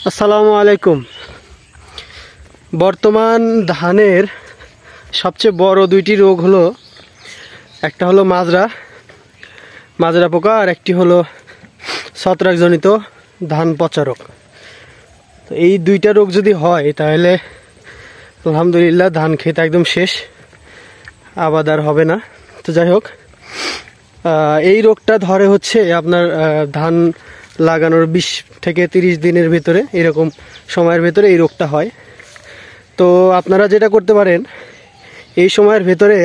আসসালামু আলাইকুম। বর্তমান ধানের সবচেয়ে বড় দুইটি রোগ হলো, একটা হলো মাজরা পোকা, আর একটি হলো ছত্রাকজনিত ধান পচা রোগ। তো এই দুইটা রোগ যদি হয় তাহলে আলহামদুলিল্লাহ ধান খেতে একদম শেষ, আবাদ আর হবে না। তো যাই হোক, এই রোগটা ধরে হচ্ছে আপনার ধান লাগানোর 20 থেকে 30 দিনের ভিতরে, এরকম সময়ের ভিতরে এই রোগটা হয়। তো আপনারা যেটা করতে পারেন, এই সময়ের ভেতরে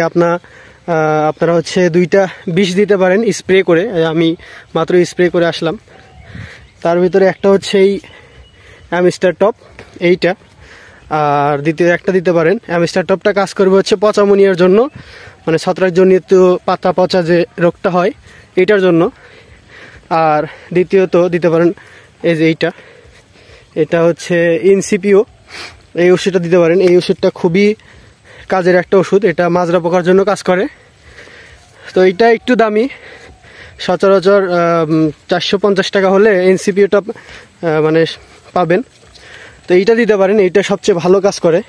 আপনারা হচ্ছে 2টা বিষ দিতে পারেন স্প্রে করে। আমি মাত্র স্প্রে করে আসলাম। তার ভিতরে একটা হচ্ছে এই অ্যামিস্টার টপ, এইটা, আর দ্বিতীয় একটা দিতে পারেন। অ্যামিস্টার টপটা কাজ করবে হচ্ছে পচামনিয়ার জন্য, মানে ছত্রাকজনিত পাতা পচা যে রোগটা হয় এটার জন্য। আর দ্বিতীয়ত দিতে পারেন এই যে এটা হচ্ছে ইনসিপিও, এই ওষুধটা দিতে পারেন। এই ওষুধটা খুবই কাজের একটা ওষুধ, এটা মাজরা পোকার জন্য কাজ করে। তো এটা একটু দামি, সচরাচর 450 টাকা হলে এনসিপিওটা মানে পাবেন। তো এইটা দিতে পারেন, এইটা সবচেয়ে ভালো কাজ করে।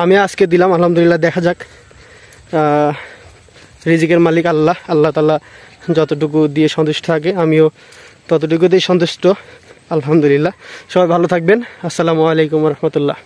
আমি আজকে দিলাম, আলহামদুলিল্লাহ। দেখা যাক, রিজিকের মালিক আল্লাহ তাআলা যতটুকু দিয়ে সন্তুষ্ট থাকে, আমিও ততটুকু দিয়ে সন্তুষ্ট, আলহামদুলিল্লাহ। সবাই ভালো থাকবেন। আসসালামু আলাইকুম রহমতুল্লাহ।